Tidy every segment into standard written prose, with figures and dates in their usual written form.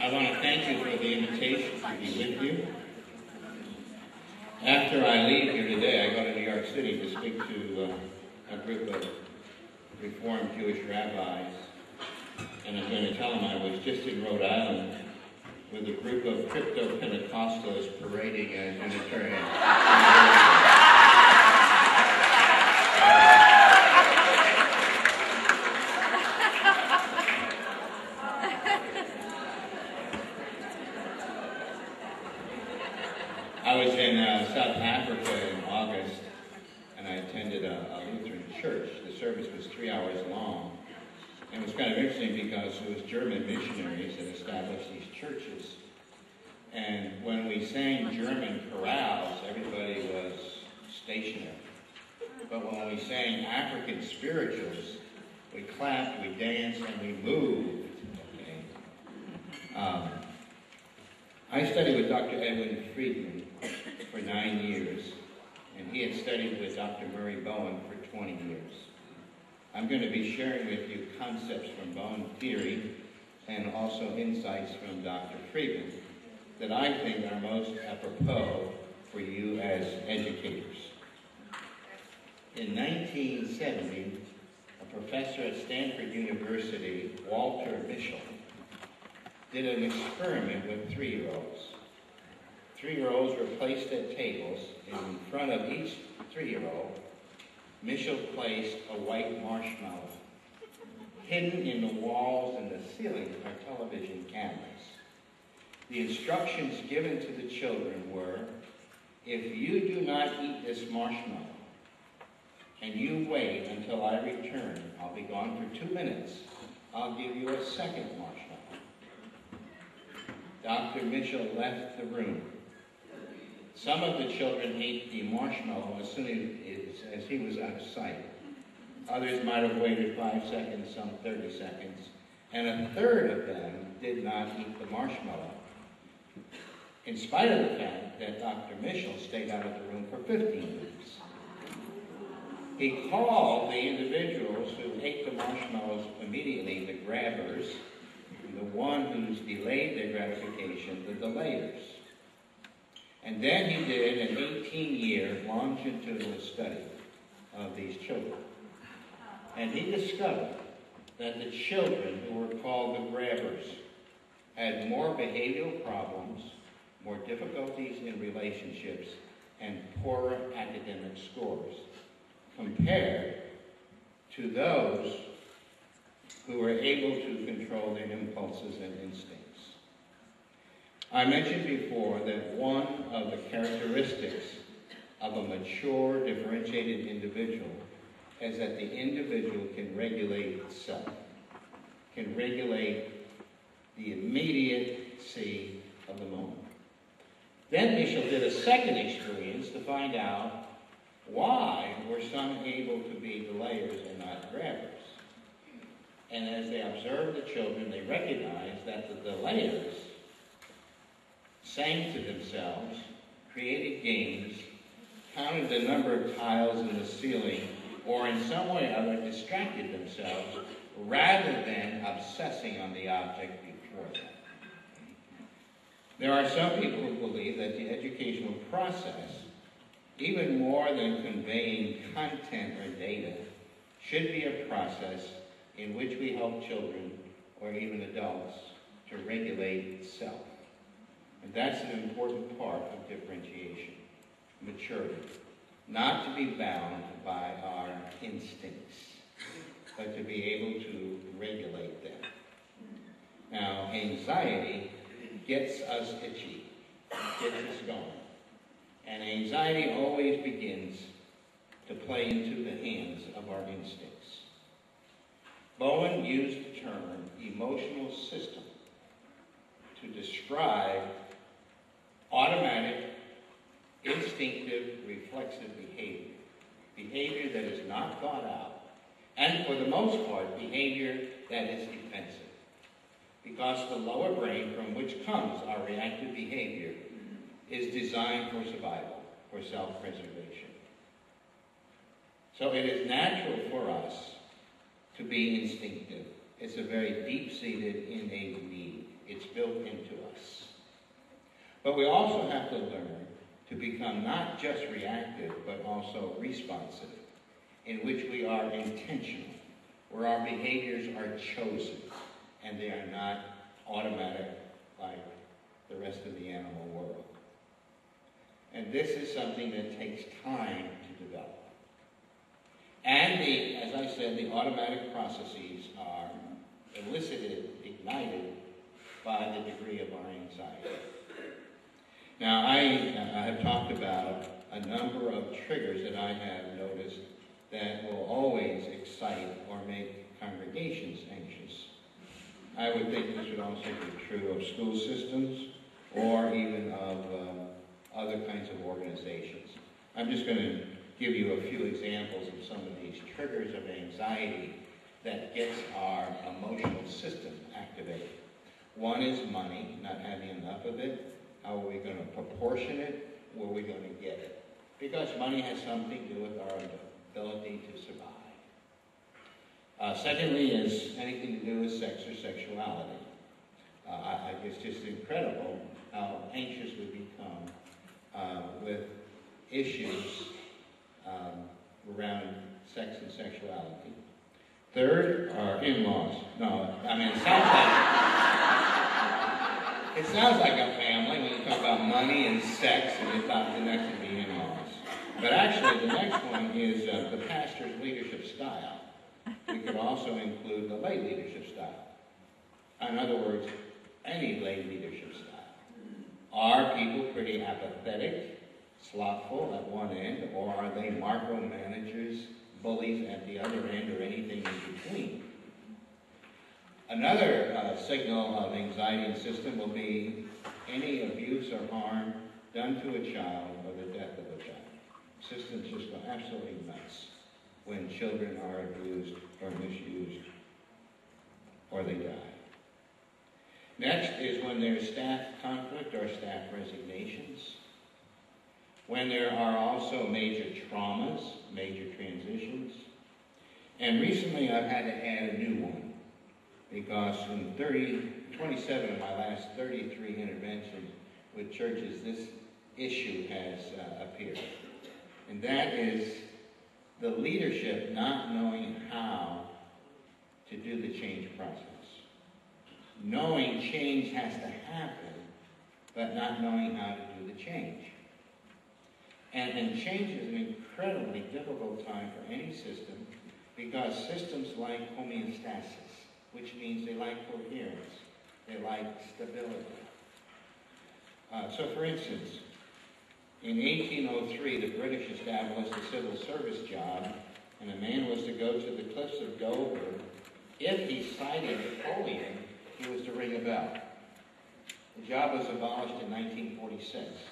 I want to thank you for the invitation to be with you. After I leave here today, I go to New York City to speak to a group of Reformed Jewish rabbis. And I'm going to tell them I was just in Rhode Island with a group of crypto-Pentecostals parading as Unitarians. I was in South Africa in August, and I attended a Lutheran church. The service was 3 hours long. And it was kind of interesting because it was German missionaries that established these churches. And when we sang German chorales, everybody was stationary. But when we sang African spirituals, we clapped, we danced, and we moved. Okay? I studied with Dr. Edwin Friedman for 9 years, and he had studied with Dr. Murray Bowen for 20 years. I'm going to be sharing with you concepts from Bowen theory and also insights from Dr. Friedman that I think are most apropos for you as educators. In 1970, a professor at Stanford University, Walter Mischel, did an experiment with 3-year-olds. 3-year-olds were placed at tables, and in front of each 3-year-old, Mischel placed a white marshmallow. Hidden in the walls and the ceiling are television cameras. The instructions given to the children were, if you do not eat this marshmallow, and you wait until I return, I'll be gone for 2 minutes, I'll give you a second marshmallow. Dr. Mischel left the room. Some of the children ate the marshmallow as soon as he was out of sight. Others might have waited 5 seconds, some 30 seconds. And a third of them did not eat the marshmallow, in spite of the fact that Dr. Mischel stayed out of the room for 15 minutes. He called the individuals who ate the marshmallows immediately the grabbers, the one who's delayed their gratification, the delayers. And then he did an 18-year longitudinal study of these children. And he discovered that the children who were called the grabbers had more behavioral problems, more difficulties in relationships, and poorer academic scores compared to those who were able to control their impulses and instincts. I mentioned before that one of the characteristics of a mature, differentiated individual is that the individual can regulate itself, can regulate the immediacy of the moment. Then Mischel did a second experience to find out why were some able to be delayers and not grabbers. And as they observed the children, they recognized that the delayers sang to themselves, created games, counted the number of tiles in the ceiling, or in some way or other distracted themselves rather than obsessing on the object before them. There are some people who believe that the educational process, even more than conveying content or data, should be a process in which we help children, or even adults, to regulate self. And that's an important part of differentiation, maturity. Not to be bound by our instincts, but to be able to regulate them. Now, anxiety gets us itchy, gets us going. And anxiety always begins to play into the hands of our instincts. Bowen used the term emotional system to describe automatic, instinctive, reflexive behavior. Behavior that is not thought out. And for the most part, behavior that is defensive. Because the lower brain from which comes our reactive behavior is designed for survival, for self-preservation. So it is natural for us to be instinctive. It's a very deep-seated, innate need. It's built into But we also have to learn to become not just reactive, but also responsive, in which we are intentional, where our behaviors are chosen, and they are not automatic like the rest of the animal world. And this is something that takes time to develop. And as I said, the automatic processes are elicited, ignited by the degree of our anxiety. Now, I have talked about a number of triggers that I have noticed that will always excite or make congregations anxious. I would think this would also be true of school systems or even of other kinds of organizations. I'm just going to give you a few examples of some of these triggers of anxiety that gets our emotional system activated. One is money, not having enough of it. How are we going to proportion it? Where are we going to get it? Because money has something to do with our ability to survive. Secondly is anything to do with sex or sexuality. It's just incredible how anxious we become with issues around sex and sexuality. Third are in-laws. No, I mean, it sounds like a family when you talk about money and sex, and you thought the next would be in-laws. But actually, the next one is the pastor's leadership style. We could also include the lay leadership style. In other words, any lay leadership style. Are people pretty apathetic, slothful at one end, or are they micromanagers, bullies at the other end, or anything in between? Another signal of anxiety in the system will be any abuse or harm done to a child or the death of a child. Systems just go absolutely nuts when children are abused or misused or they die. Next is when there's staff conflict or staff resignations. When there are also major traumas, major transitions. And recently I've had to add a new one because in 27 of my last 33 interventions with churches, this issue has appeared. And that is the leadership not knowing how to do the change process. Knowing change has to happen, but not knowing how to do the change. And change is an incredibly difficult time for any system because systems like homeostasis, which means they like coherence, they like stability. So for instance, in 1803, the British established a civil service job, and a man was to go to the cliffs of Dover. If he sighted Napoleon, he was to ring a bell. The job was abolished in 1946.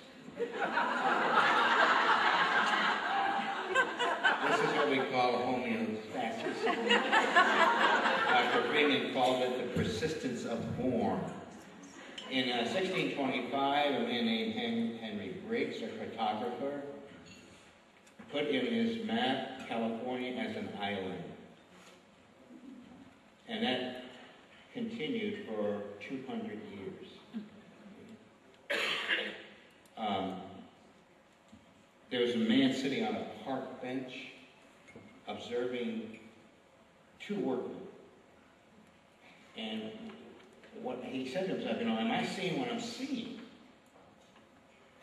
This is what we call homeostasis. Dr. Freeman called it the persistence of form. In 1625, a man named Henry Briggs, a cartographer, put in his map California as an island. And that continued for 200 years. There was a man sitting on a park bench observing two workmen. And what he said to himself, am I seeing what I'm seeing?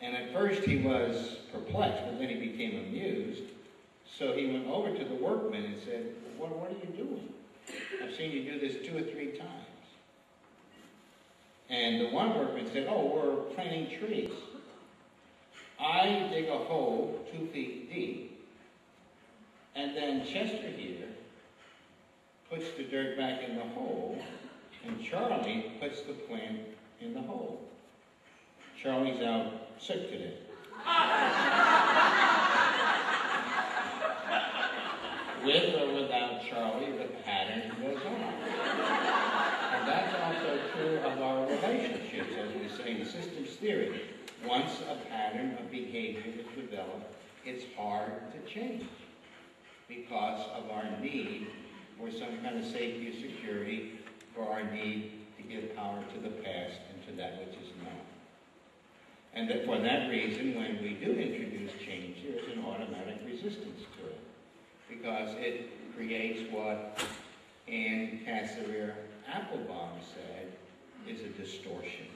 And at first he was perplexed, but then he became amused. So he went over to the workman and said, what are you doing? I've seen you do this 2 or 3 times. And the one workman said, we're planting trees. I dig a hole 2 feet deep, and then Chester here puts the dirt back in the hole, and Charlie puts the plant in the hole. Charlie's out sick today. With or without Charlie, the pattern goes on. And that's also true of our relationships, as we say in systems theory. Once a pattern of behavior is developed, it's hard to change because of our need for some kind of safety or security, for our need to give power to the past and to that which is known. And that for that reason, when we do introduce change, there's an automatic resistance to it, because it creates what Anne Casimir Applebaum said is a distortion.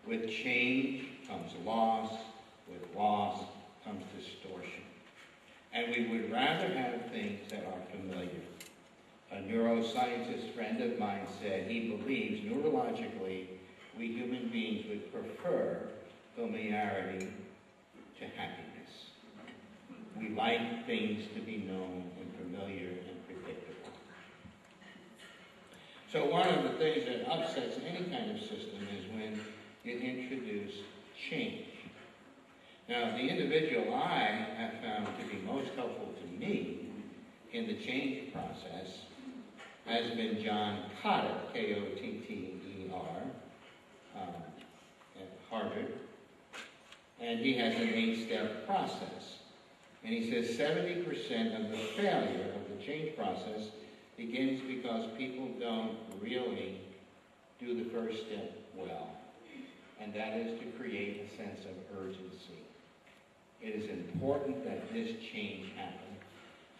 With change comes loss, with loss comes distortion. And we would rather have things that are familiar. A neuroscientist friend of mine said he believes neurologically we human beings would prefer familiarity to happiness. We like things to be known and familiar and predictable. So one of the things that upsets any kind of system is when you introduce change. Now, the individual I have found to be most helpful to me in the change process has been John Kotter, K-O-T-T-E-R, at Harvard. And he has an 8-step process. And he says 70% of the failure of the change process begins because people don't really do the first step well. And that is to create a sense of urgency. It is important that this change happen.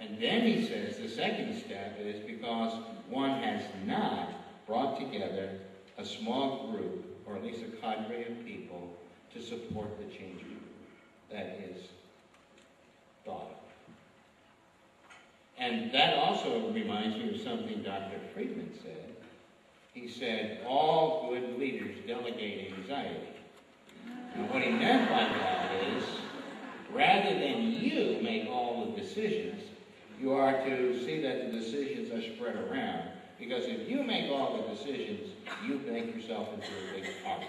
And then he says the second step is because one has not brought together a small group, or at least a cadre of people, to support the change that is thought of. And that also reminds me of something Dr. Friedman said. He said, all good leaders delegate anxiety. And what he meant by that is, rather than you make all the decisions, you are to see that the decisions are spread around. Because if you make all the decisions, you make yourself into a big problem.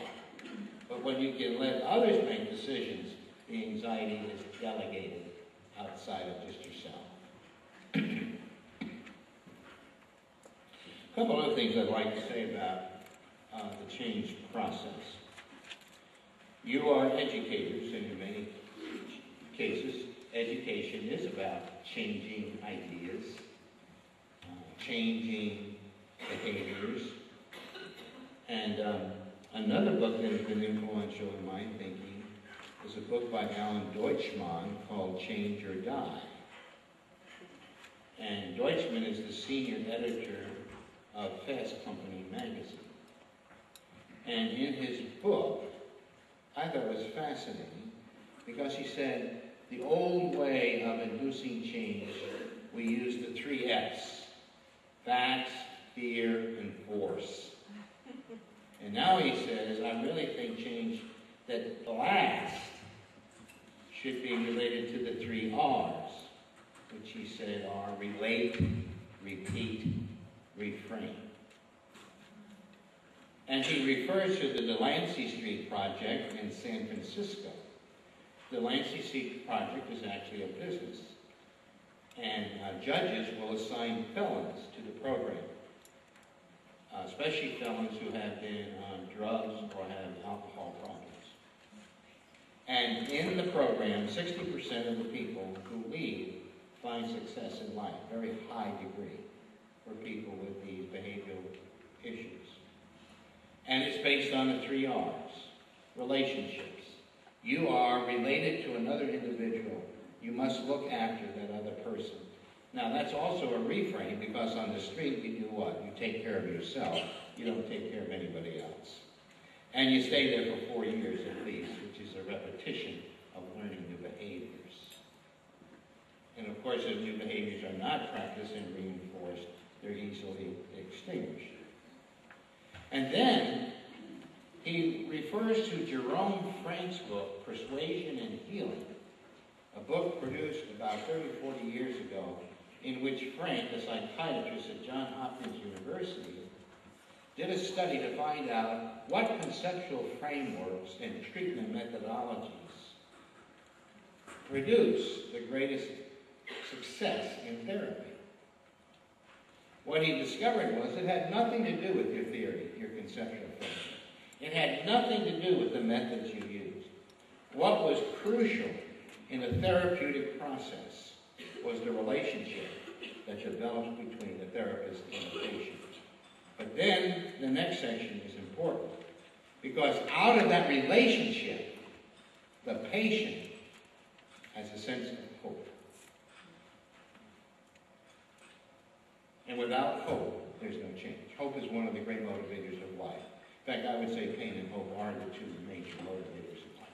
But when you can let others make decisions, the anxiety is delegated outside of just yourself. A couple other things I'd like to say about the change process. You are educators, and in many cases, education is about changing ideas, changing behaviors. And another book that has been influential in my thinking is a book by Alan Deutschmann called Change or Die. And Deutschmann is the senior editor of Fast Company magazine. And in his book, I thought it was fascinating because he said, the old way of inducing change, we used the 3 F's: facts, fear, and force. And now he says, I really think change that last should be related to the 3 R's, which he said are relate, repeat, refrain. And he refers to the Delancey Street project in San Francisco. The Delancey Street project is actually a business. And judges will assign felons to the program, especially felons who have been on drugs or have alcohol problems. And in the program, 60% of the people who leave find success in life, very high degree for people with these behavioral issues. And it's based on the 3 R's, relationships. You are related to another individual. You must look after that other person. Now, that's also a reframe, because on the street you do what? You take care of yourself. You don't take care of anybody else. And you stay there for 4 years at least, which is a repetition of learning new behaviors. And of course, if new behaviors are not practiced and reinforced, they're easily extinguished. And then he refers to Jerome Frank's book, Persuasion and Healing, a book produced about 30, 40 years ago, in which Frank, a psychiatrist at Johns Hopkins University, did a study to find out what conceptual frameworks and treatment methodologies produce the greatest success in therapy. What he discovered was it had nothing to do with your theory, your conceptual framework. It had nothing to do with the methods you used. What was crucial in a therapeutic process was the relationship that develops between the therapist and the patient. But then the next section is important, because out of that relationship The patient has a sense of hope. And without hope, there's no change. Hope is one of the great motivators of life. In fact, I would say pain and hope are the two major motivators of life.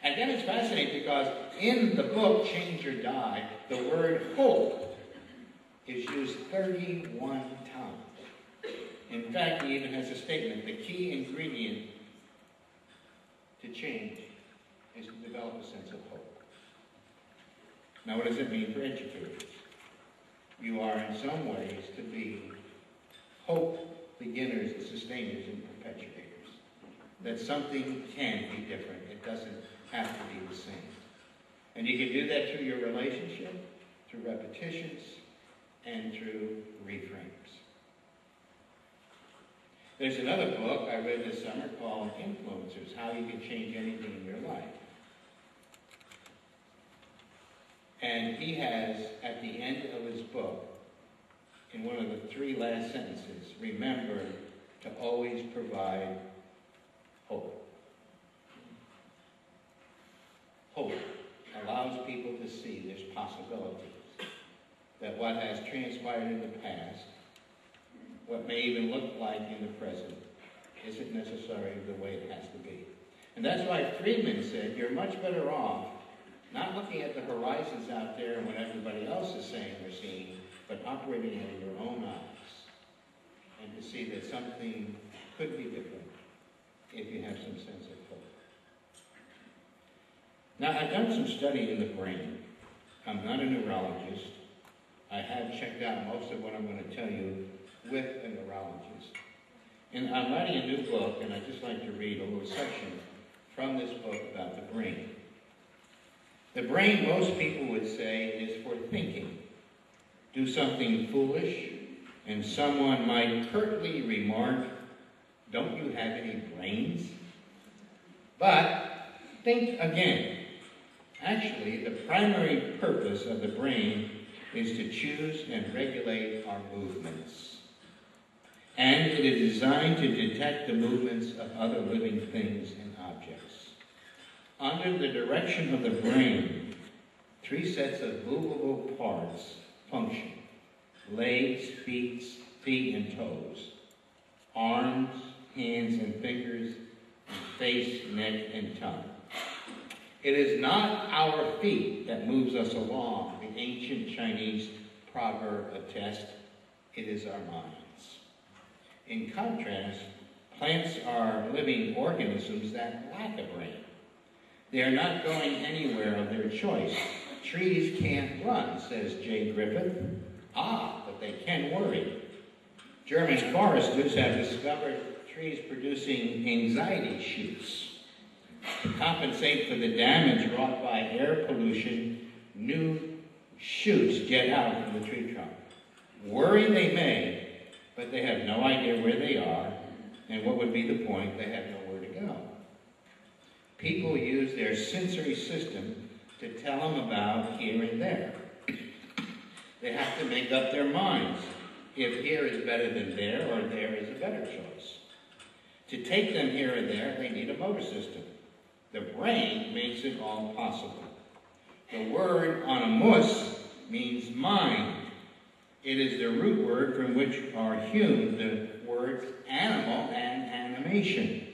And then it's fascinating because in the book, Change or Die, the word hope is used 31 times. In fact, he even has a statement, the key ingredient to change is to develop a sense of hope. Now, what does it mean for educators? You are in some ways to be hope beginners, sustainers, and perpetuators. That something can be different. It doesn't have to be the same. And you can do that through your relationship, through repetitions, and through reframes. There's another book I read this summer called Influencers, How You Can Change Anything in Your Life. And he has, at the end of his book, in one of the 3 last sentences, remember to always provide hope. Hope allows people to see there's possibilities. That what has transpired in the past, what may even look like in the present, isn't necessarily the way it has to be. And that's why Friedman said, you're much better off not looking at the horizons out there and what everybody else is saying or seeing, but operating out of your own eyes and to see that something could be different if you have some sense of hope. Now, I've done some study in the brain. I'm not a neurologist. I have checked out most of what I'm going to tell you with a neurologist. And I'm writing a new book, and I'd just like to read a little section from this book about the brain. The brain, most people would say, is for thinking. Do something foolish, and someone might curtly remark, "Don't you have any brains?" But think again. Actually, the primary purpose of the brain is to choose and regulate our movements. And it is designed to detect the movements of other living things and objects. Under the direction of the brain, 3 sets of movable parts function: legs, feet, and toes, arms, hands, and fingers, and face, neck, and tongue. It is not our feet that moves us along, the ancient Chinese proverb attests. It is our minds. In contrast, plants are living organisms that lack a brain. They are not going anywhere of their choice. Trees can't run, says J. Griffith. But they can worry. German foresters have discovered trees producing anxiety shoots. To compensate for the damage wrought by air pollution, new shoots jet out from the tree trunk. Worry they may, but they have no idea where they are, and what would be the point? They have nowhere to go. People use their sensory system to tell them about here and there. They have to make up their minds if here is better than there or there is a better choice. To take them here and there, they need a motor system. The brain makes it all possible. The word animus means mind. It is the root word from which are hewn the words animal and animation.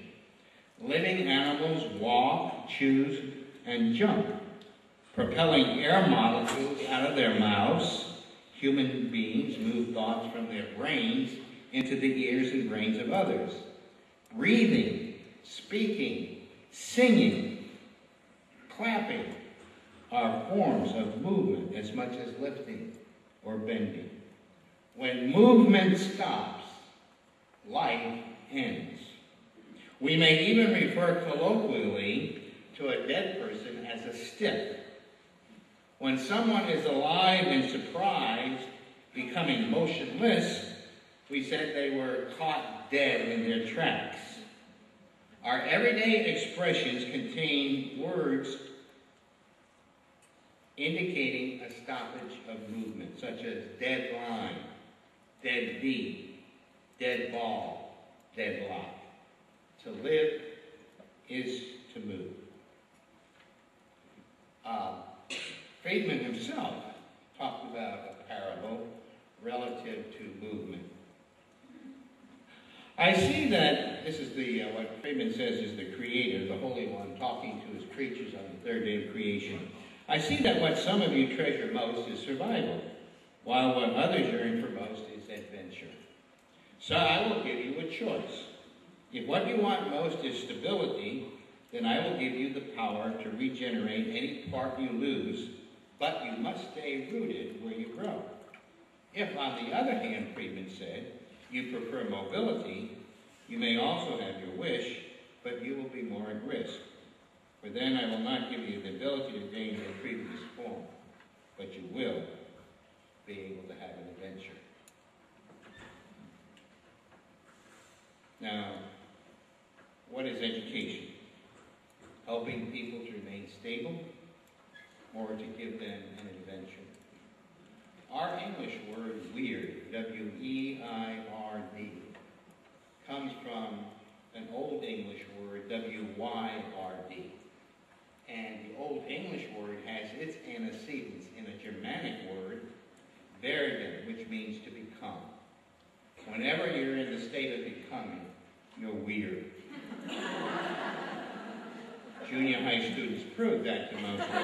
Living animals walk, chew, and jump, propelling air molecules out of their mouths. Human beings move thoughts from their brains into the ears and brains of others. Breathing, speaking, singing, clapping are forms of movement as much as lifting or bending. When movement stops, life ends. We may even refer colloquially to a dead person as a stiff. When someone is alive and surprised, becoming motionless, we said they were caught dead in their tracks. Our everyday expressions contain words indicating a stoppage of movement, such as dead line, dead beat, dead ball, dead block. To live is to move. Friedman himself talked about a parable relative to movement. I see that, this is what Friedman says is the Creator, the Holy One, talking to his creatures on the third day of creation. I see that what some of you treasure most is survival, while what others yearn for most is adventure. So I will give you a choice. If what you want most is stability, then I will give you the power to regenerate any part you lose, but you must stay rooted where you grow. If, on the other hand, Friedman said, you prefer mobility, you may also have your wish, but you will be more at risk. For then I will not give you the ability to gain your previous form, but you will be able to have an adventure. Now, what is education? Helping people to remain stable or to give them an adventure? Our English word weird, W-E-I-R-D, comes from an Old English word, W-Y-R-D. And the Old English word has its antecedents in a Germanic word, werden, which means to become. Whenever you're in the state of becoming, you're weird. Junior high students prove that to most of them.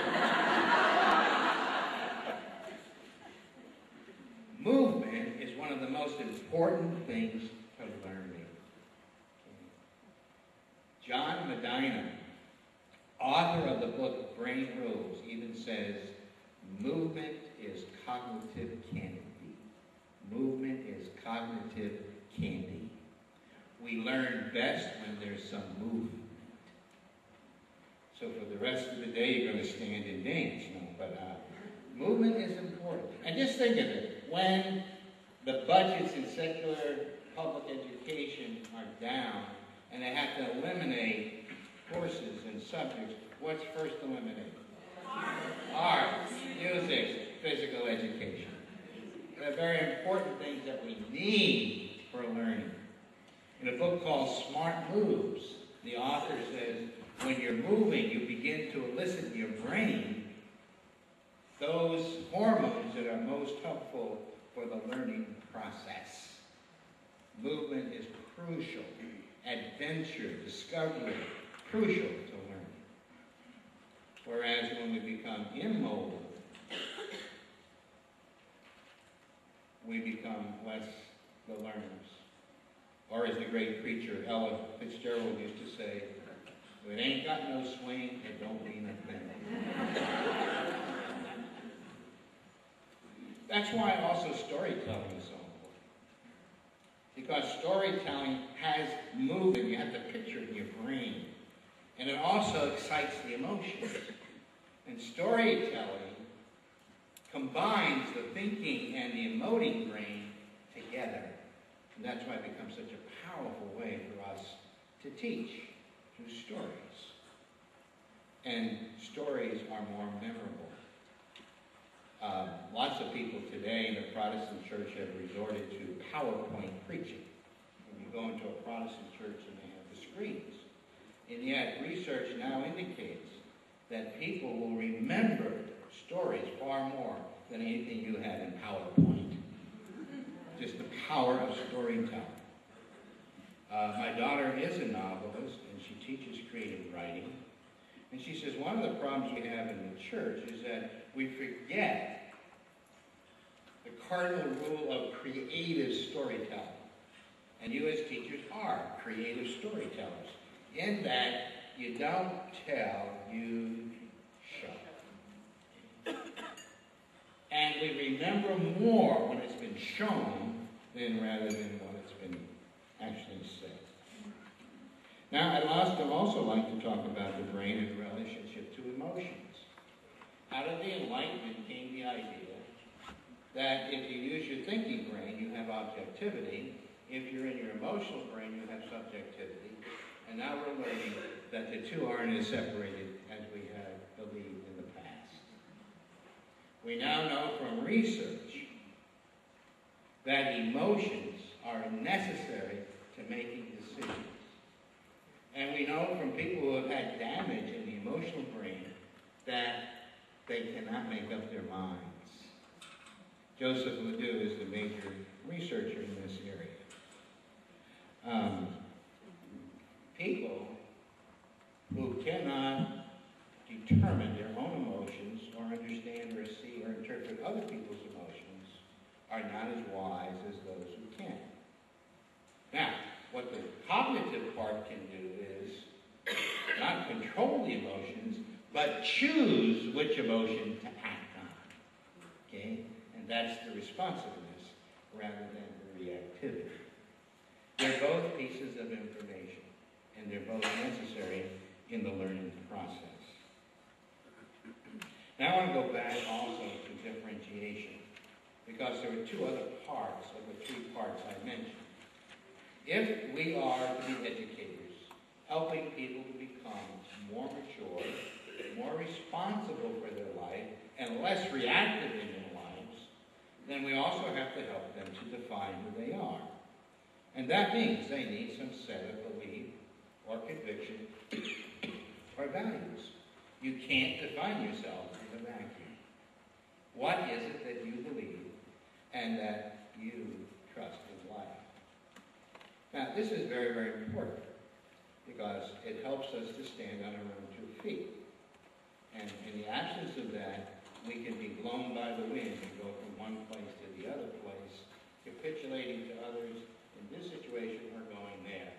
Movement is one of the most important things to learning. John Medina, author of the book Brain Rules, even says, movement is cognitive candy. Movement is cognitive candy. We learn best when there's some movement. So for the rest of the day, you're going to stand and dance. No, but movement is important. And just think of it. When the budgets in secular public education are down and they have to eliminate courses and subjects, what's first eliminated? Art, music, physical education. They're very important things that we need for learning. In a book called Smart Moves, the author says, when you're moving, you begin to elicit in your brain those hormones that are most helpful for the learning process. Movement is crucial. Adventure, discovery, crucial to learning. Whereas when we become immobile, we become less the learners. Or as the great preacher Ella Fitzgerald used to say, if it ain't got no swing, it don't mean a thing. That's why also storytelling is so important. Because storytelling has movement. You have to picture it in your brain. And it also excites the emotions. And storytelling combines the thinking and the emoting brain together. And that's why it becomes such a powerful way for us to teach through stories. And stories are more memorable. Lots of people today in the Protestant church have resorted to PowerPoint preaching. When you go into a Protestant church and they have the screens. And yet research now indicates that people will remember stories far more than anything you have in PowerPoint. Just the power of storytelling. My daughter is a novelist, and she teaches creative writing. And she says one of the problems we have in the church is that we forget the cardinal rule of creative storytelling. And you as teachers are creative storytellers. In that you don't tell, you show. And we remember more when it's been shown than rather than when it's been actually said. Now, I'd also like to talk about the brain and the relationship to emotions. Out of the Enlightenment came the idea that if you use your thinking brain, you have objectivity. If you're in your emotional brain, you have subjectivity. And now we're learning that the two aren't as separated as we have believed in the past. We now know from research that emotions are necessary to making decisions. And we know from people who have had damage in the emotional brain that they cannot make up their minds. Joseph Ledoux is the major researcher in this area. People who cannot determine their own emotions or understand or see or interpret other people's emotions are not as wise as those who can. Now, what the cognitive part can do is not control the emotions, but choose which emotion to act on. Okay? And that's the responsiveness rather than the reactivity. They're both pieces of information, and they're both necessary in the learning process. Now I want to go back also to differentiation, because there were two other parts of the three parts I mentioned. If we are to be educators, helping people to become more mature, more responsible for their life, and less reactive in their lives, then we also have to help them to define who they are. And that means they need some set of belief or conviction or values. You can't define yourself in a vacuum. What is it that you believe and that you trust in life? Now, this is very, very important because it helps us to stand on our own 2 feet. And in the absence of that, we can be blown by the wind and go from one place to the other place, capitulating to others. In this situation, we're going there.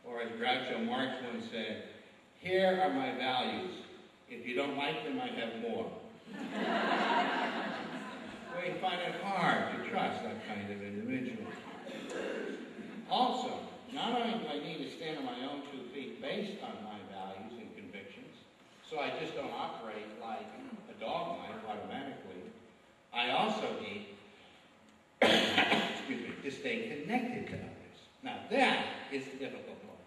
Or as Groucho Marx once said, here are my values. If you don't like them, I have more. We find it hard to trust that kind of individual. Also, not only do I need to stand on my own 2 feet based on my values and convictions, so I just don't operate like a dog might automatically, I also need to stay connected to others. Now that is the difficult part,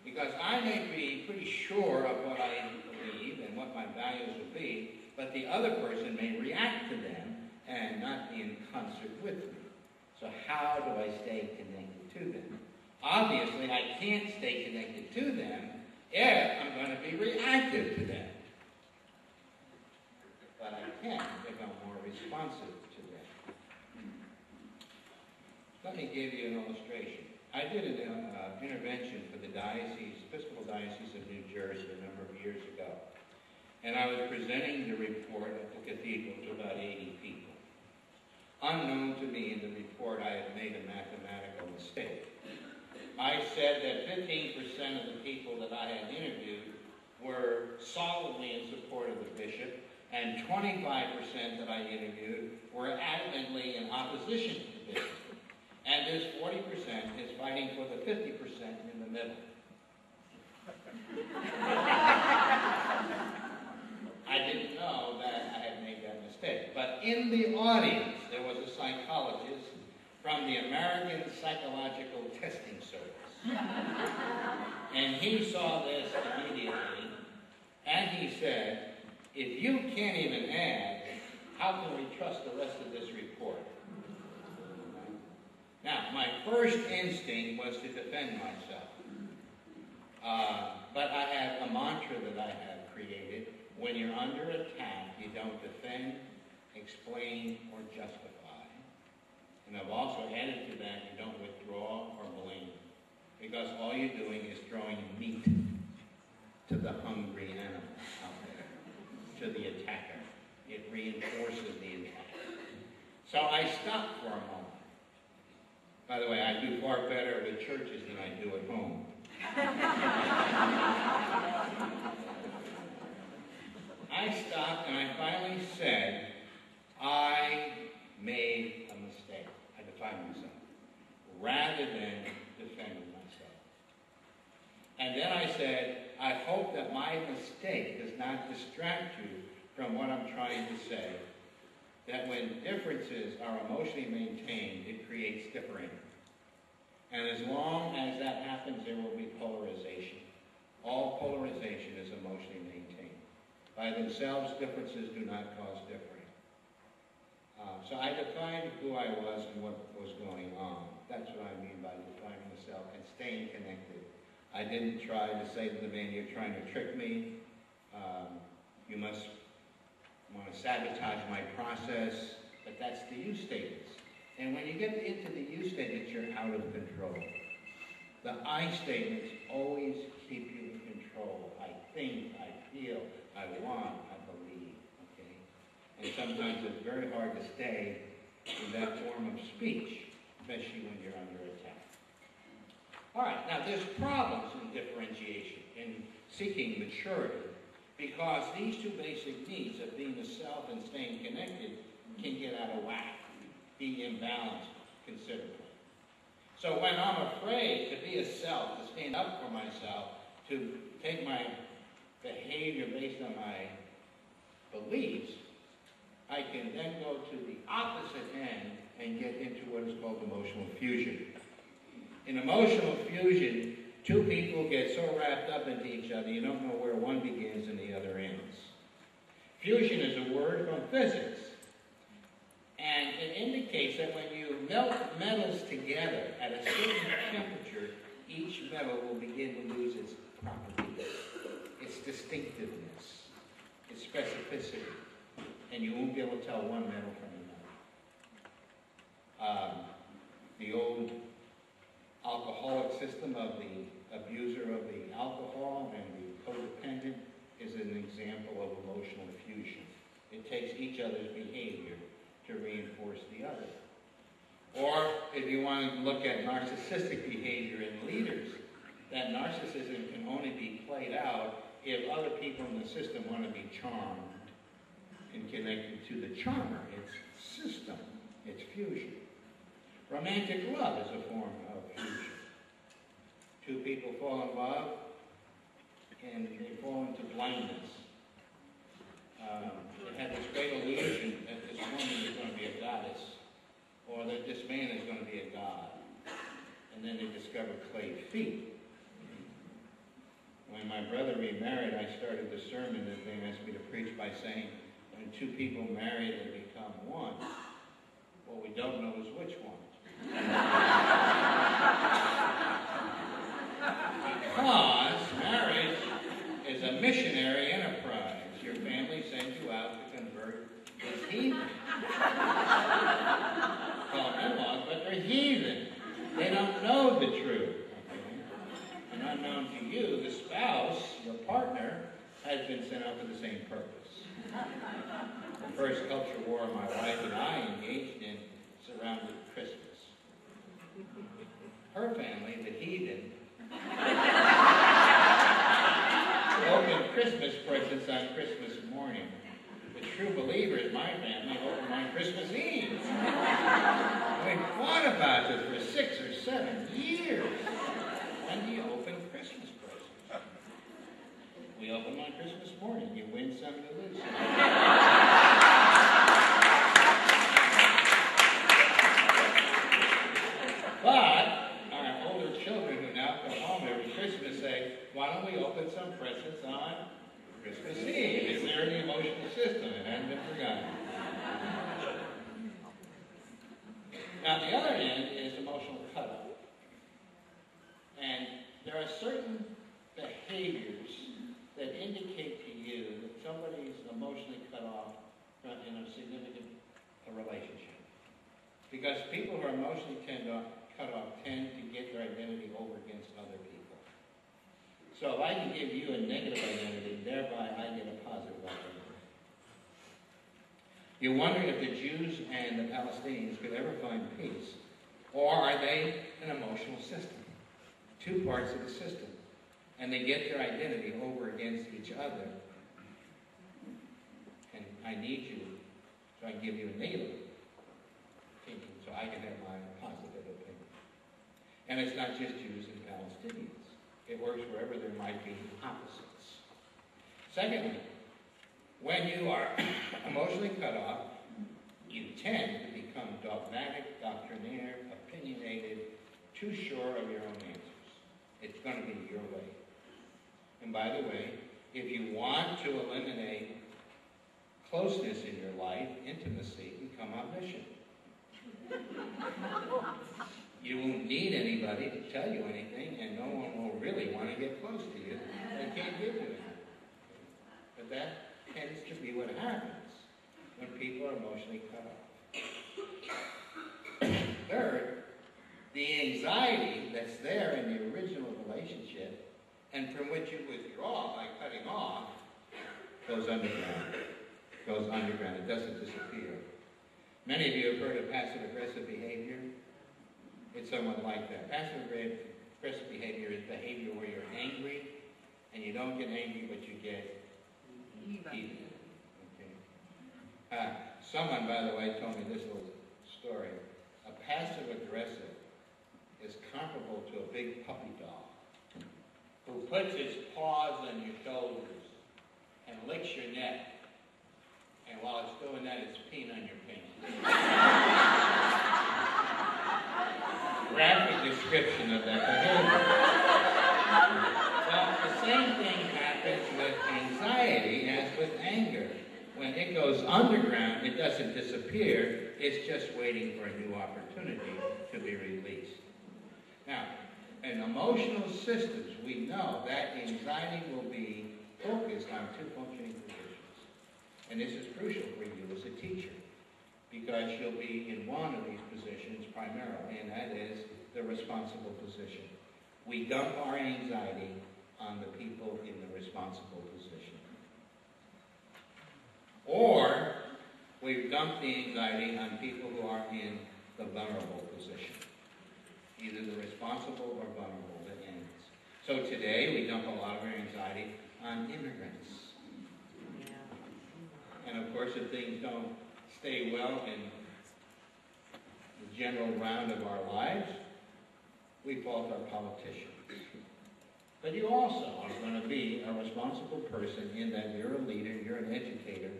because I may be pretty sure of what I believe and what my values will be, but the other person may react to them and not be in concert with me. So how do I stay connected to them? Obviously, I can't stay connected to them if I'm going to be reactive to them. But I can if I'm more responsive to them. Let me give you an illustration. I did an intervention for the Episcopal Diocese of New Jersey a number of years ago. And I was presenting the report at the cathedral to about 80 people. Unknown to me in the report, I had made a mathematical mistake. I said that 15% of the people that I had interviewed were solidly in support of the bishop, and 25% that I interviewed were adamantly in opposition to the bishop. And this 40% is fighting for the 50% in the middle. I didn't know that I had made that mistake. But in the audience, there was a psychologist from the American Psychological Testing Service. And he saw this immediately, and he said, if you can't even add, how can we trust the rest of this report? Now, my first instinct was to defend myself. But I have a mantra that I have created. When you're under attack, you don't defend, explain, or justify. And I've also added to that, you don't withdraw or blame. Because all you're doing is throwing meat to the hungry animal out there, to the attacker. It reinforces the attack. So I stopped for a moment. By the way, I do far better with churches than I do at home. I stopped and I finally said, I made a mistake. I defined myself, rather than defending myself. And then I said, I hope that my mistake does not distract you from what I'm trying to say. That when differences are emotionally maintained, it creates differing. And as long as that happens, there will be polarization. All polarization is emotionally maintained. By themselves, differences do not cause differing. So I defined who I was and what was going on. That's what I mean by defining myself and staying connected. I didn't try to say to the man, you're trying to trick me. You must want to sabotage my process, but that's the you statements. And when you get into the you statements, you're out of control. The I statements always keep you in control. I think, I feel, I want, I believe, okay? And sometimes it's very hard to stay in that form of speech, especially when you're under attack. All right, now there's problems in differentiation, in seeking maturity, because these two basic needs of being a self and staying connected can get out of whack, be imbalanced considerably. So when I'm afraid to be a self, to stand up for myself, to take my behavior based on my beliefs, I can then go to the opposite end and get into what is called emotional fusion. In emotional fusion, two people get so wrapped up into each other, you don't know where one begins and the other ends. Fusion is a word from physics. And it indicates that when you melt metals together at a certain temperature, each metal will begin to lose its properties, its distinctiveness, its specificity. And you won't be able to tell one metal from another. The old alcoholic system of the abuser of the alcohol and the codependent is an example of emotional fusion. It takes each other's behavior to reinforce the other. Or if you want to look at narcissistic behavior in leaders, that narcissism can only be played out if other people in the system want to be charmed and connected to the charmer. It's system, it's fusion. Romantic love is a form of fusion. Two people fall in love and they fall into blindness. They have this great illusion that this woman is going to be a goddess, or that this man is going to be a god. And then they discover clay feet. When my brother remarried, I started the sermon that they asked me to preach by saying, when two people marry, they become one. What we don't know is which one. Because marriage is a missionary enterprise. Your family sends you out to convert this heathen. Call them in-laws, but they're heathen. They don't know the truth. Okay? And unknown to you, the spouse, your partner, has been sent out for the same purpose. The first culture war my wife and I engaged in surrounded Christmas. Her family, the heathen, opened Christmas presents on Christmas morning. The true believers, my family, opened on Christmas Eve. We fought about this for 6 or 7 years. When do you open Christmas presents? We open on Christmas morning. You win some, you lose some. But our older children who now come home every Christmas say, why don't we open some presents on Christmas Eve? It's there in the emotional system. It hasn't been forgotten. Now, the other end is emotional cutoff. And there are certain behaviors that indicate to you that somebody's emotionally cut off in a significant relationship. Because people who are emotionally cut off tend to get their identity over against other people. So if I can give you a negative identity, thereby I get a positive identity. You wonder if the Jews and the Palestinians could ever find peace, or are they an emotional system? Two parts of the system. And they get their identity over against each other. And I need you, so I can give you a negative opinion, so I can have my positive opinion. And it's not just Jews and Palestinians. It works wherever there might be opposites. Secondly, when you are emotionally cut off, you tend to become dogmatic, doctrinaire, opinionated, too sure of your own answers. It's going to be your way. And by the way, if you want to eliminate closeness in your life, intimacy, become omniscient. You won't need anybody to tell you anything, and no one will really want to get close to you. They can't give you anything. But that tends to be what happens. emotionally cut off. Third, the anxiety that's there in the original relationship and from which you withdraw by cutting off goes underground. Goes underground. It doesn't disappear. Many of you have heard of passive-aggressive behavior. It's somewhat like that. Passive-aggressive behavior is behavior where you're angry, and you don't get angry, but you get even. Okay. Someone, by the way, told me this little story. A passive-aggressive is comparable to a big puppy dog who puts its paws on your shoulders and licks your neck. And while it's doing that, it's peeing on your pants. Graphic description of that behavior. Well, the same thing happens with anxiety as with anger. When it goes underground, it doesn't disappear. It's just waiting for a new opportunity to be released. Now, in emotional systems, we know that anxiety will be focused on two functioning positions. And this is crucial for you as a teacher, because you'll be in one of these positions primarily, and that is the responsible position. We dump our anxiety on the people in the responsible position. Or we dump the anxiety on people who are in the vulnerable position. Either the responsible or vulnerable, that ends. So today we dump a lot of our anxiety on immigrants. And of course, if things don't stay well in the general round of our lives, we fault our politicians. But you also are going to be a responsible person in that you're a leader, you're an educator,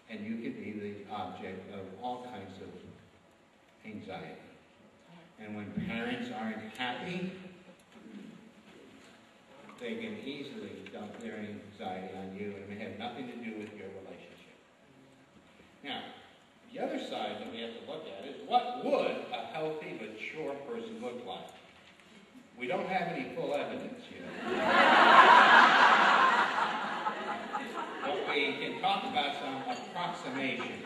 and you can be the object of all kinds of anxiety. And when parents aren't happy, they can easily dump their anxiety on you, and it may have nothing to do with your relationship. Now, the other side that we have to look at is, what would a healthy, mature person look like? We don't have any full evidence yet. But we can talk about some approximation.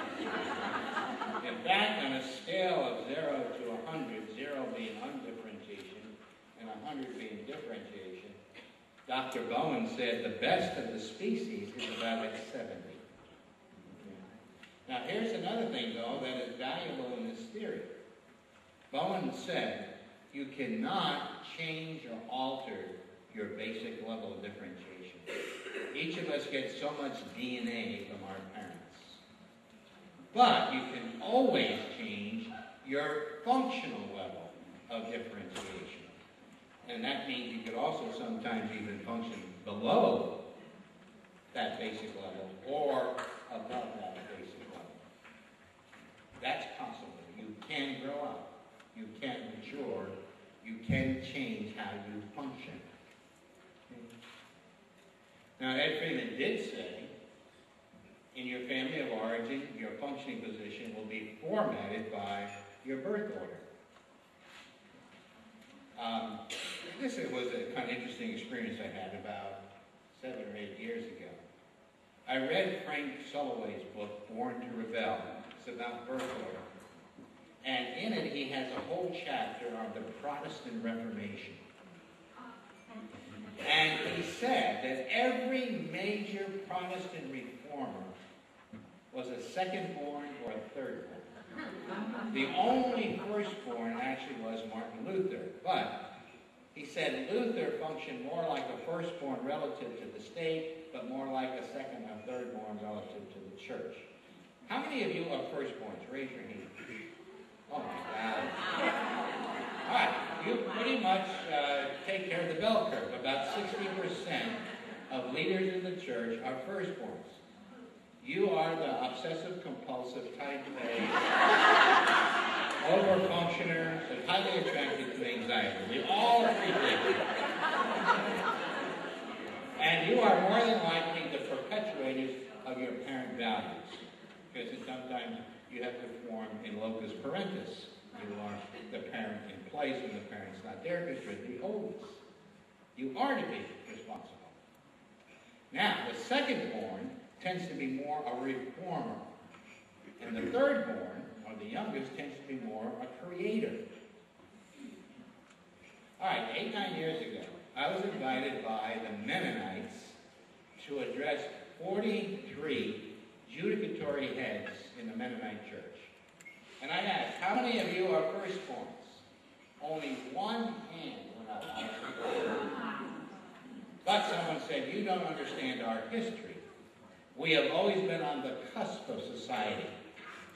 In fact, on a scale of 0 to 100, 0 being undifferentiation and 100 being differentiation, Dr. Bowen said the best of the species is about at 70. Now, here's another thing, though, that is valuable in this theory. Bowen said, you cannot change or alter your basic level of differentiation. Each of us gets so much DNA from our parents. But you can always change your functional level of differentiation. And that means you could also sometimes even function below that basic level or above that basic level. That's possible. You can grow up. You can mature. You can change how you function. Now, Ed Freeman did say, in your family of origin, your functioning position will be formatted by your birth order. This was a kind of interesting experience I had about 7 or 8 years ago. I read Frank Sulliway's book, Born to Rebel. It's about birth order. And in it, he has a whole chapter on the Protestant Reformation. And he said that every major Protestant reformer was a second-born or a third-born. The only first-born actually was Martin Luther. But he said Luther functioned more like a first-born relative to the state, but more like a second or third-born relative to the church. How many of you are first-borns? Raise your hand. Oh, my God. All right, you pretty much take care of the bell curve. About 60% of leaders in the church are firstborns. You are the obsessive-compulsive, type A, over-functioners, and highly attracted to anxiety. We all appreciate it. And you are more than likely the perpetuators of your parent values. Because sometimes you have to form in locus parentis. You are the parent in place when the parent's not there because you're the oldest. You are to be responsible. Now, the second-born tends to be more a reformer. And the third born, or the youngest, tends to be more a creator. All right, 8, 9 years ago, I was invited by the Mennonites to address 43 judicatory heads in the Mennonite church. And I asked, how many of you are firstborns? Only one hand went up. But someone said, you don't understand our history. We have always been on the cusp of society.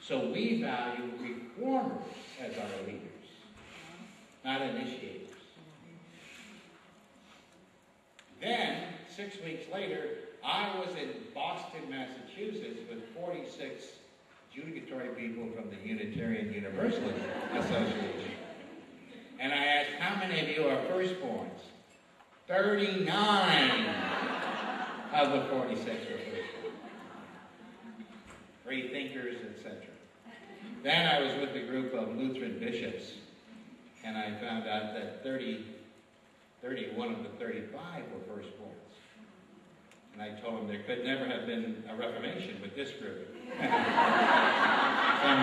So we value reformers as our leaders, not initiators. Then, 6 weeks later, I was in Boston, Massachusetts with 46 judicatory people from the Unitarian Universalist Association. And I asked, how many of you are firstborns? 39 of the 46 were firstborn. Free thinkers, etc. Then I was with a group of Lutheran bishops, and I found out that 31 of the 35 were firstborns. And I told them there could never have been a Reformation with this group. Some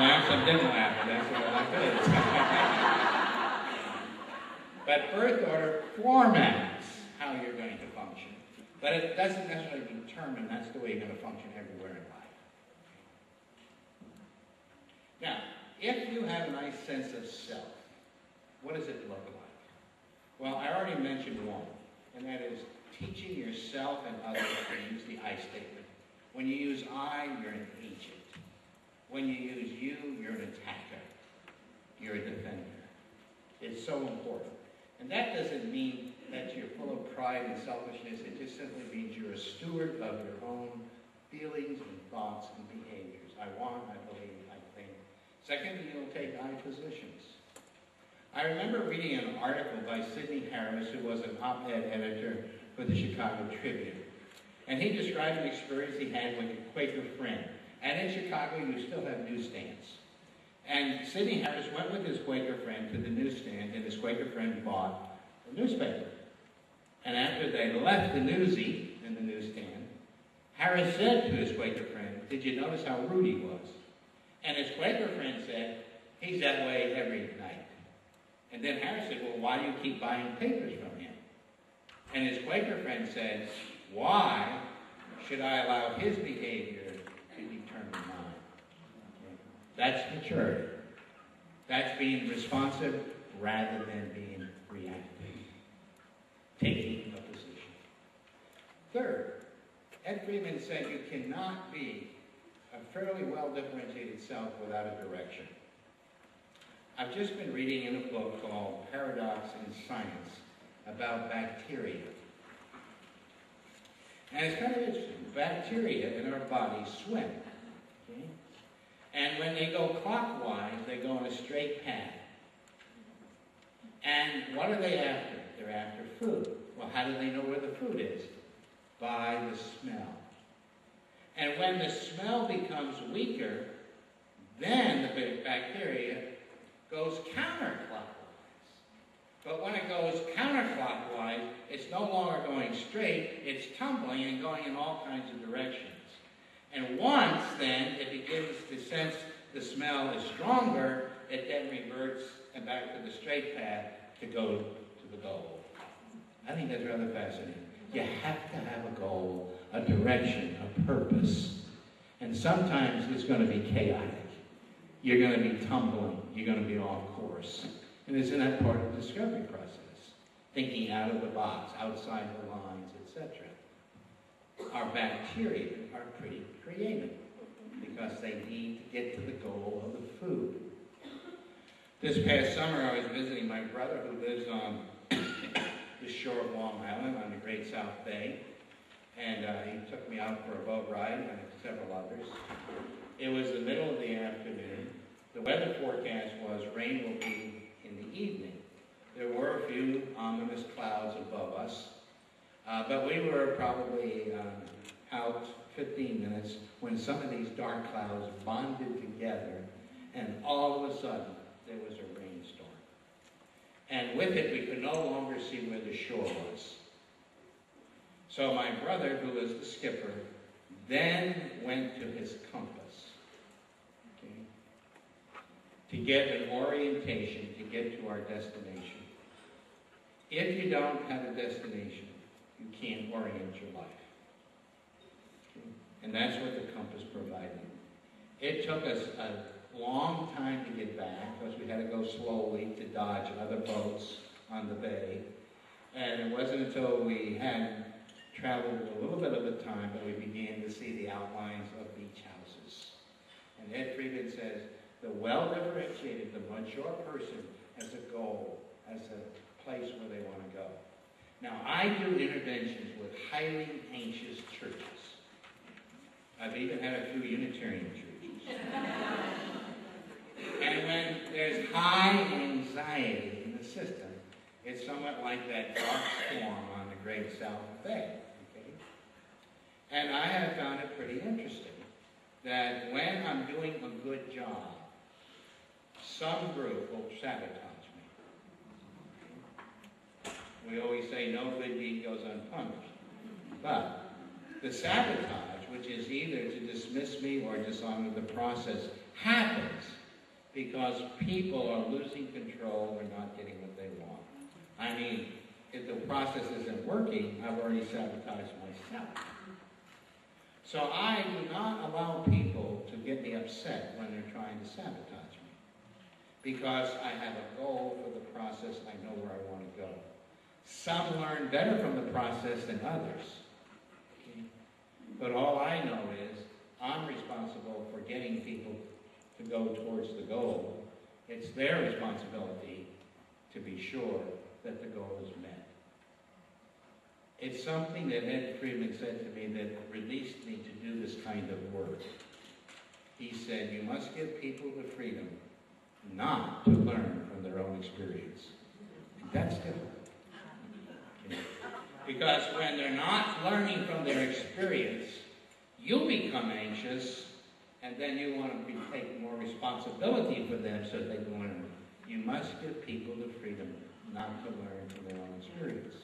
laughed, some didn't laugh, but that's what life is. But birth order formats how you're going to function. But it doesn't necessarily determine that's the way you're going to function everywhere in life. Now, if you have a nice sense of self, what does it look like? Well, I already mentioned one, and that is teaching yourself and others to use the I statement. When you use I, you're an agent. When you use you, you're an attacker. You're a defender. It's so important. And that doesn't mean that you're full of pride and selfishness. It just simply means you're a steward of your own feelings and thoughts and behaviors. I want, I believe, I think. Secondly, you'll take I positions. I remember reading an article by Sidney Harris, who was an op-ed editor for the Chicago Tribune. And he described an experience he had with a Quaker friend. And in Chicago, you still have newsstands. And Sidney Harris went with his Quaker friend to the newsstand, and his Quaker friend bought a newspaper. And after they left the newsie in the newsstand, Harris said to his Quaker friend, did you notice how rude he was? And his Quaker friend said, he's that way every night. And then Harris said, well, why do you keep buying papers from him? And his Quaker friend said, why should I allow his behavior to determine mine? That's maturity. That's being responsive rather than being reactive. Taking a position. Third, Ed Freeman said you cannot be a fairly well-differentiated self without a direction. I've just been reading in a book called Paradox in Science about bacteria. And it's kind of interesting. Bacteria in our bodies swim. Okay? And when they go clockwise, they go in a straight path. And what are they after? They're after food. Well, how do they know where the food is? By the smell. And when the smell becomes weaker, then the bacteria goes counterclockwise. But when it goes counterclockwise, it's no longer going straight, it's tumbling and going in all kinds of directions. And once then it begins to sense the smell is stronger, it then reverts and back to the straight path to go to the goal. I think that's rather fascinating. You have to have a goal, a direction, a purpose. And sometimes it's going to be chaotic. You're going to be tumbling. You're going to be off course. And isn't that part of the discovery process? Thinking out of the box, outside the lines, etc. Our bacteria are pretty creative because they need to get to the goal of the food. This past summer, I was visiting my brother who lives on the shore of Long Island on the Great South Bay. And he took me out for a boat ride and several others. It was the middle of the afternoon. The weather forecast was rain will be in the evening. There were a few ominous clouds above us, but we were probably out 15 minutes when some of these dark clouds bonded together, and all of a sudden there was a rainstorm. And with it, we could no longer see where the shore was. So my brother, who was the skipper, then went to his compass. to get an orientation to get to our destination. If you don't have a destination, you can't orient your life. And that's what the compass provided. It took us a long time to get back because we had to go slowly to dodge other boats on the bay. And it wasn't until we had traveled a little bit of the time that we began to see the outlines of beach houses. And Ed Friedman says, the well-differentiated, the mature person has a goal, has a place where they want to go. Now, I do interventions with highly anxious churches. I've even had a few Unitarian churches. And when there's high anxiety in the system, it's somewhat like that dark storm on the Great South Bay. Okay? And I have found it pretty interesting that when I'm doing a good job, some group will sabotage me. We always say no good deed goes unpunished. But the sabotage, which is either to dismiss me or dishonor the process, happens because people are losing control or not getting what they want. I mean, if the process isn't working, I've already sabotaged myself. So I do not allow people to get me upset when they're trying to sabotage me. Because I have a goal for the process, I know where I want to go. Some learn better from the process than others. Okay? But all I know is I'm responsible for getting people to go towards the goal. It's their responsibility to be sure that the goal is met. It's something that Ed Friedman said to me that released me to do this kind of work. He said, you must give people the freedom not to learn from their own experience. And that's difficult. Okay? Because when they're not learning from their experience, you'll become anxious, and then you want to take more responsibility for them so they can learn. You must give people the freedom not to learn from their own experience.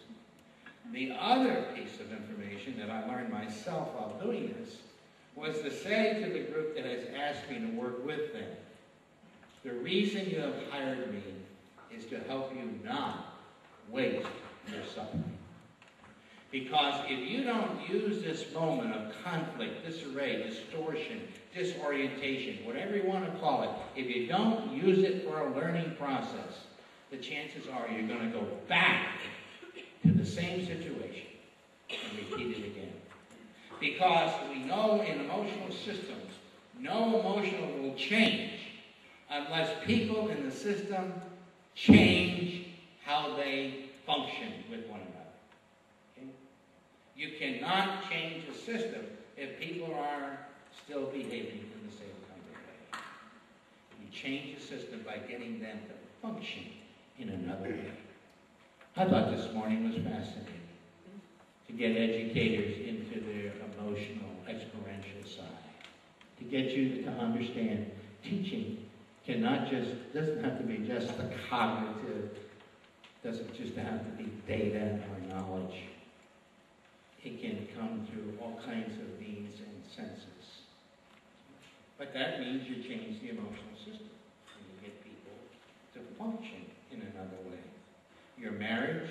The other piece of information that I learned myself while doing this was to say to the group that has asked me to work with them, the reason you have hired me is to help you not waste your suffering. Because if you don't use this moment of conflict, disarray, distortion, disorientation, whatever you want to call it, if you don't use it for a learning process, the chances are you're going to go back to the same situation and repeat it again. Because we know in emotional systems, no emotion will change unless people in the system change how they function with one another. Okay? You cannot change a system if people are still behaving in the same kind of way. You change the system by getting them to function in another way. I thought this morning was fascinating to get educators into their emotional, experiential side, to get you to understand teaching doesn't have to be just the cognitive, doesn't just have to be data or knowledge. It can come through all kinds of means and senses. But that means you change the emotional system and you get people to function in another way. Your marriage,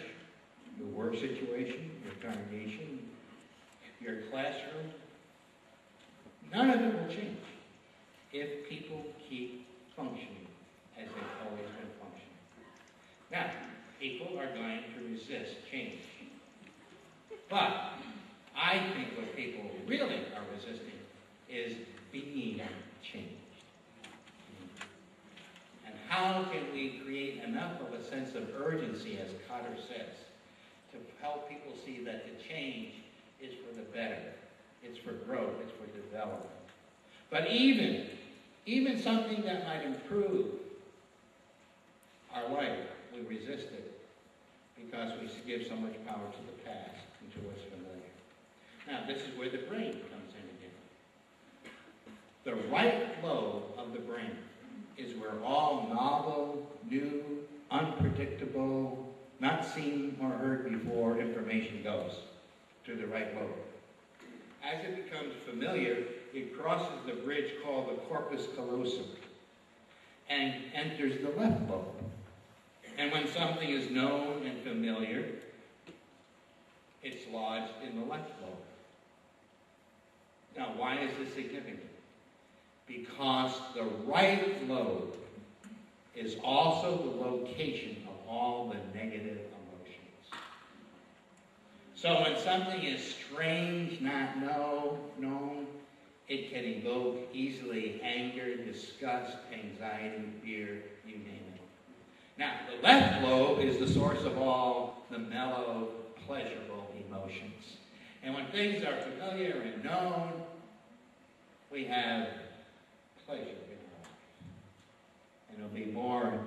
your work situation, your congregation, your classroom, none of it will change if people keep functioning as they've always been functioning. Now, people are going to resist change. But I think what people really are resisting is being changed. And how can we create enough of a sense of urgency, as Cotter says, to help people see that the change is for the better, it's for growth, it's for development. But even something that might improve our life, we resist it because we give so much power to the past and to what's familiar. Now, this is where the brain comes in again. The right lobe of the brain is where all novel, new, unpredictable, not seen or heard before information goes, to the right lobe. As it becomes familiar, it crosses the bridge called the corpus callosum. and enters the left lobe. And when something is known and familiar, it's lodged in the left lobe. Now, why is this significant? Because the right lobe is also the location of all the negative emotions. So when something is strange, not known, it can evoke easily anger, disgust, anxiety, fear, you name it. Now, the left lobe is the source of all the mellow, pleasurable emotions. And when things are familiar and known, we have pleasure in our life. And there'll be more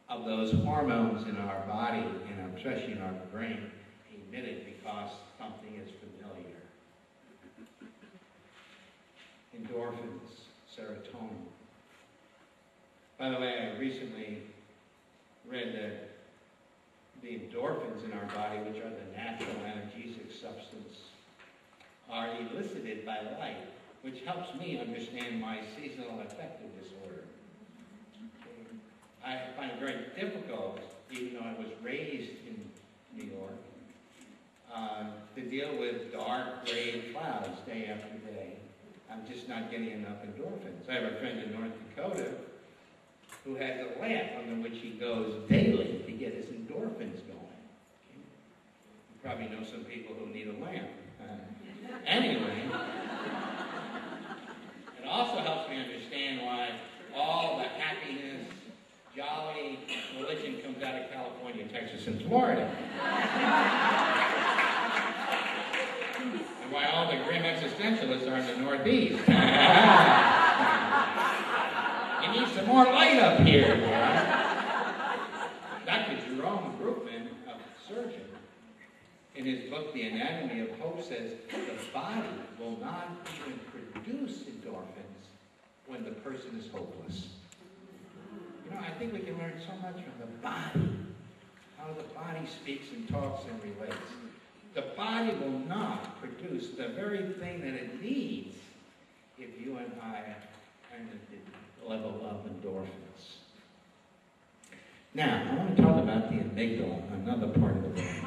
of those hormones in our body, and especially in our brain, emitted because something is familiar. Endorphins, serotonin. By the way, I recently read that the endorphins in our body, which are the natural analgesic substance, are elicited by light, which helps me understand my seasonal affective disorder. I find it very difficult, even though I was raised in New York, to deal with dark gray clouds day after day. I'm just not getting enough endorphins. I have a friend in North Dakota who has a lamp under which he goes daily to get his endorphins going. You probably know some people who need a lamp. Anyway, it also helps me understand why all the happiness, jolly religion comes out of California, Texas, and Florida. And why all the grim existentialists are in the Northeast. You need some more light up here. Dr. Jerome Brookman, a surgeon, in his book, The Anatomy of Hope, says the body will not even produce endorphins when the person is hopeless. You know, I think we can learn so much from the body, how the body speaks and talks and relates. The body will not produce the very thing that it needs if you and I are in the level of endorphins. Now, I want to talk about the amygdala, another part of the brain.